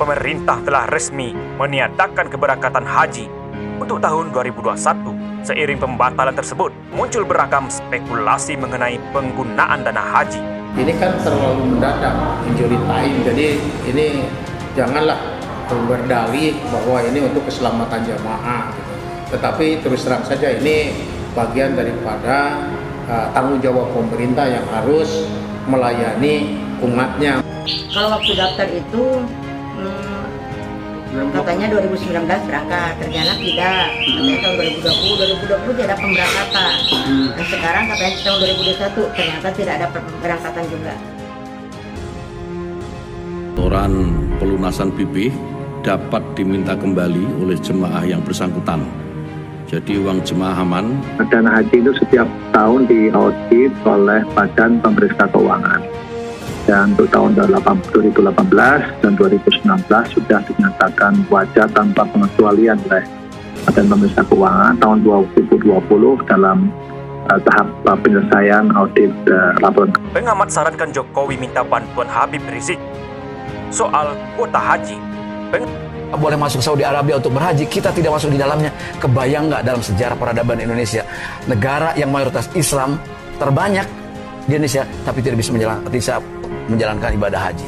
pemerintah telah resmi meniadakan keberangkatan haji untuk tahun 2021. Seiring pembatalan tersebut, muncul beragam spekulasi mengenai penggunaan dana haji. Ini kan terlalu mendadak, injury time, jadi ini janganlah berdalih bahwa ini untuk keselamatan jamaah gitu. Tetapi terus terang saja ini bagian daripada tanggung jawab pemerintah yang harus melayani umatnya. Kalau waktu daftar itu katanya 2019 berangkat, ternyata tidak. Katanya tahun 2020 tidak ada pemberangkatan. Dan sekarang katanya tahun 2021 ternyata tidak ada pemberangkatan juga. Setoran pelunasan BP dapat diminta kembali oleh jemaah yang bersangkutan. Jadi uang jemaah aman. Dana haji itu setiap tahun diaudit oleh Badan Pemeriksa Keuangan. Dan untuk tahun 2018 dan 2019 sudah dinyatakan wajar tanpa pengecualian oleh Badan Pemeriksa Keuangan. Tahun 2020 dalam tahap penyelesaian audit laporan. Pengamat sarankan Jokowi minta bantuan Habib Rizik soal kuota haji. Boleh masuk Saudi Arabia untuk berhaji, kita tidak masuk di dalamnya. Kebayang nggak dalam sejarah peradaban Indonesia, negara yang mayoritas Islam terbanyak di Indonesia, tapi tidak bisa menjalankan ibadah haji.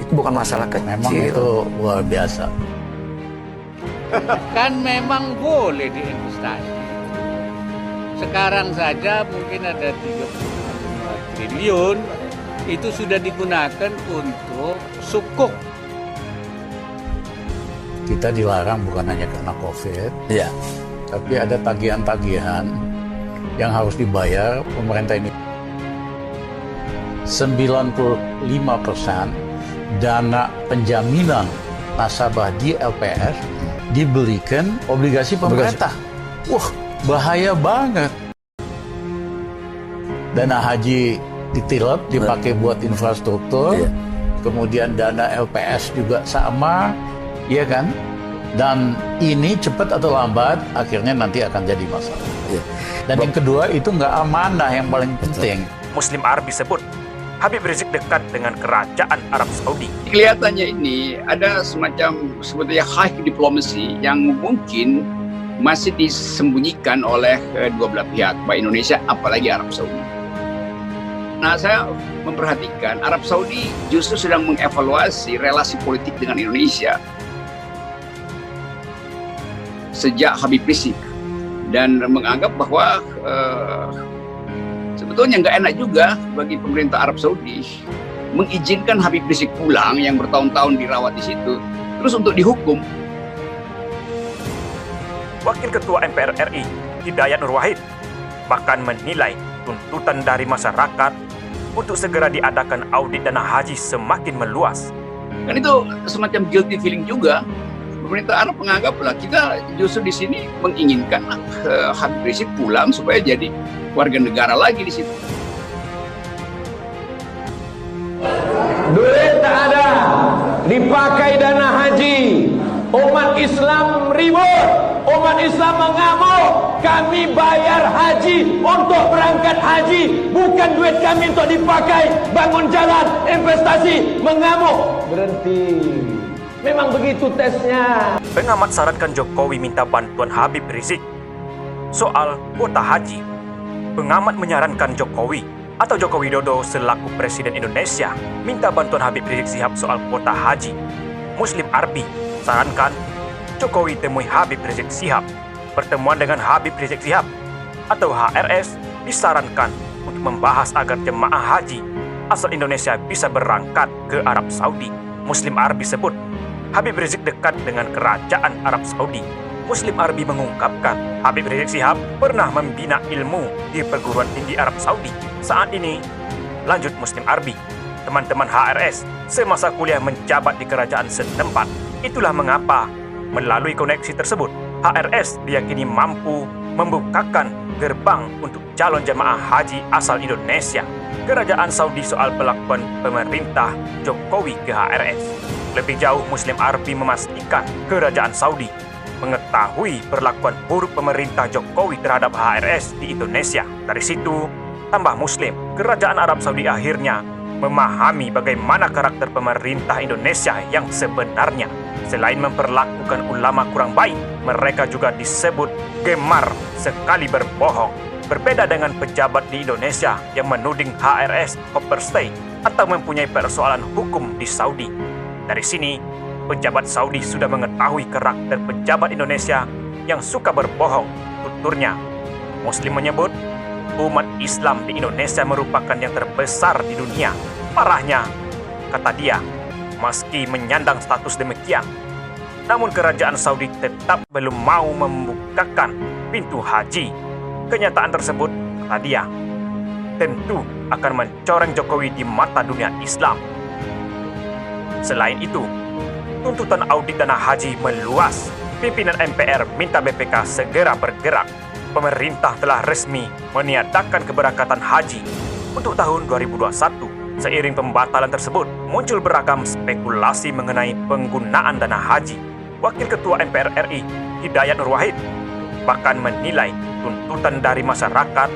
Itu bukan masalah kecil. Memang itu luar biasa. Kan memang boleh diinvestasi. Sekarang saja mungkin ada 35 triliun itu sudah digunakan untuk sukuk. Kita dilarang bukan hanya karena COVID, Ya. tapi ada tagihan-tagihan yang harus dibayar pemerintah ini. 95% dana penjaminan nasabah di LPS dibelikan obligasi pemerintah. Wah, bahaya banget. Dana haji ditilep, dipakai buat infrastruktur, kemudian dana LPS juga sama, iya kan? Dan ini cepat atau lambat akhirnya nanti akan jadi masalah. Dan yang kedua itu nggak amanah yang paling penting. Muslim Arbi sebut Habib Rizik dekat dengan kerajaan Arab Saudi. Kelihatannya ini ada semacam sebetulnya high diplomacy yang mungkin masih disembunyikan oleh kedua belah pihak, baik Indonesia apalagi Arab Saudi. Nah, saya memperhatikan Arab Saudi justru sedang mengevaluasi relasi politik dengan Indonesia sejak Habib Rizik dan menganggap bahwa sebetulnya nggak enak juga bagi pemerintah Arab Saudi mengizinkan Habib Rizik pulang yang bertahun-tahun dirawat di situ terus untuk dihukum. Wakil Ketua MPR RI Hidayat Nur Wahid bahkan menilai tuntutan dari masyarakat untuk segera diadakan audit dana haji semakin meluas. Kan itu semacam guilty feeling juga. Pemerintah Arab menganggaplah kita justru di sini menginginkan Habib Rizik pulang supaya jadi warga negara lagi di situ. Duit tak ada, dipakai dana haji. Umat Islam ribut, umat Islam mengamuk. Kami bayar haji untuk berangkat haji, bukan duit kami untuk dipakai bangun jalan, investasi, mengamuk. Berhenti. Memang begitu tesnya. Pengamat sarankan Jokowi minta bantuan Habib Rizik soal kuota haji. Pengamat menyarankan Jokowi atau Joko Widodo selaku Presiden Indonesia minta bantuan Habib Rizik Sihab soal kuota haji. Muslim Arbi sarankan Jokowi temui Habib Rizik Sihab. Pertemuan dengan Habib Rizik Sihab atau HRS disarankan untuk membahas agar jemaah haji asal Indonesia bisa berangkat ke Arab Saudi. Muslim Arbi sebut Habib Rizik dekat dengan kerajaan Arab Saudi. Muslim Arbi mengungkapkan Habib Rizik Sihab pernah membina ilmu di perguruan tinggi Arab Saudi. Saat ini, lanjut Muslim Arbi, teman-teman HRS semasa kuliah menjabat di kerajaan setempat. Itulah mengapa melalui koneksi tersebut, HRS diyakini mampu membukakan gerbang untuk calon jemaah haji asal Indonesia. Kerajaan Saudi soal pelakuan pemerintah Jokowi ke HRS. Lebih jauh, Muslim Arbi memastikan kerajaan Saudi mengetahui perlakuan buruk pemerintah Jokowi terhadap HRS di Indonesia. Dari situ, tambah Muslim, kerajaan Arab Saudi akhirnya memahami bagaimana karakter pemerintah Indonesia yang sebenarnya. Selain memperlakukan ulama kurang baik, mereka juga disebut gemar sekali berbohong. Berbeda dengan pejabat di Indonesia yang menuding HRS overstay atau mempunyai persoalan hukum di Saudi. Dari sini, pejabat Saudi sudah mengetahui karakter pejabat Indonesia yang suka berbohong. Tuturnya, Muslim menyebut umat Islam di Indonesia merupakan yang terbesar di dunia. Parahnya, kata dia, meski menyandang status demikian, namun kerajaan Saudi tetap belum mau membukakan pintu haji. Kenyataan tersebut, kata dia, tentu akan mencoreng Jokowi di mata dunia Islam. Selain itu, tuntutan audit dana haji meluas. Pimpinan MPR minta BPK segera bergerak. Pemerintah telah resmi meniadakan keberangkatan haji untuk tahun 2021. Seiring pembatalan tersebut, muncul beragam spekulasi mengenai penggunaan dana haji. Wakil Ketua MPR RI, Hidayat Nur Wahid, bahkan menilai tuntutan dari masyarakat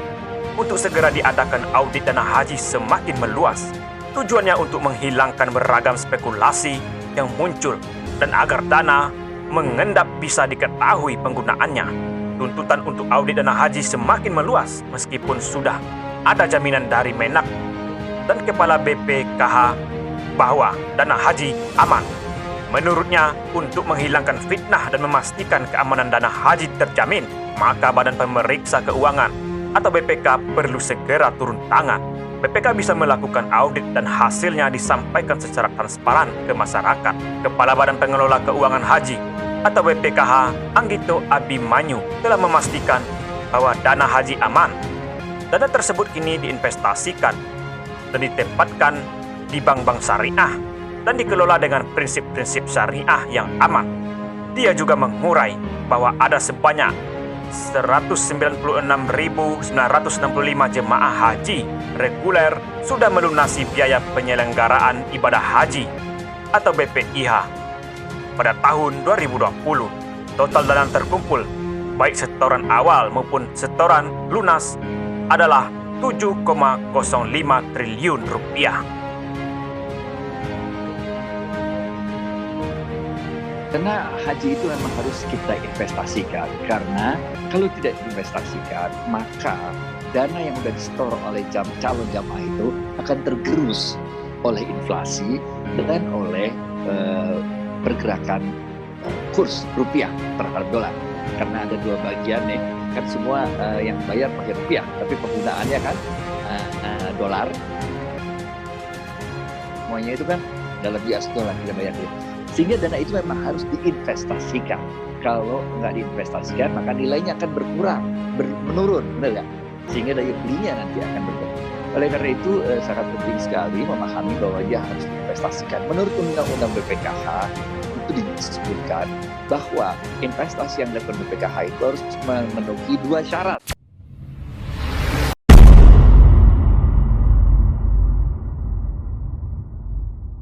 untuk segera diadakan audit dana haji semakin meluas. Tujuannya untuk menghilangkan beragam spekulasi yang muncul dan agar dana mengendap bisa diketahui penggunaannya. Tuntutan untuk audit dana haji semakin meluas meskipun sudah ada jaminan dari Menak dan Kepala BPKH bahwa dana haji aman. Menurutnya, untuk menghilangkan fitnah dan memastikan keamanan dana haji terjamin, maka Badan Pemeriksa Keuangan atau BPK perlu segera turun tangan. BPK bisa melakukan audit dan hasilnya disampaikan secara transparan ke masyarakat. Kepala Badan Pengelola Keuangan Haji atau BPKH, Anggito Abimanyu, telah memastikan bahwa dana haji aman. Dana tersebut kini diinvestasikan dan ditempatkan di bank-bank syariah dan dikelola dengan prinsip-prinsip syariah yang aman. Dia juga mengurai bahwa ada sebanyak 196.965 jemaah haji reguler sudah melunasi biaya penyelenggaraan ibadah haji atau BPIH pada tahun 2020. Total dana terkumpul, baik setoran awal maupun setoran lunas, adalah 7,05 triliun rupiah. Karena haji itu memang harus kita investasikan, karena kalau tidak diinvestasikan, maka dana yang sudah disetor oleh calon jamaah itu akan tergerus oleh inflasi dan oleh pergerakan kurs rupiah terhadap dolar. Karena ada dua bagian nih, kan semua yang bayar pakai rupiah, tapi penggunaannya kan dolar. Semuanya itu kan dalam US dollar kita bayar. Sehingga dana itu memang harus diinvestasikan. Kalau nggak diinvestasikan, maka nilainya akan berkurang, menurun, benar nggak? Sehingga daya belinya nanti akan berkurang. Oleh karena itu, sangat penting sekali memahami bahwa dia harus diinvestasikan. Menurut Undang-Undang BPKH, itu disebutkan bahwa investasi yang dilakukan BPKH itu harus memenuhi 2 syarat.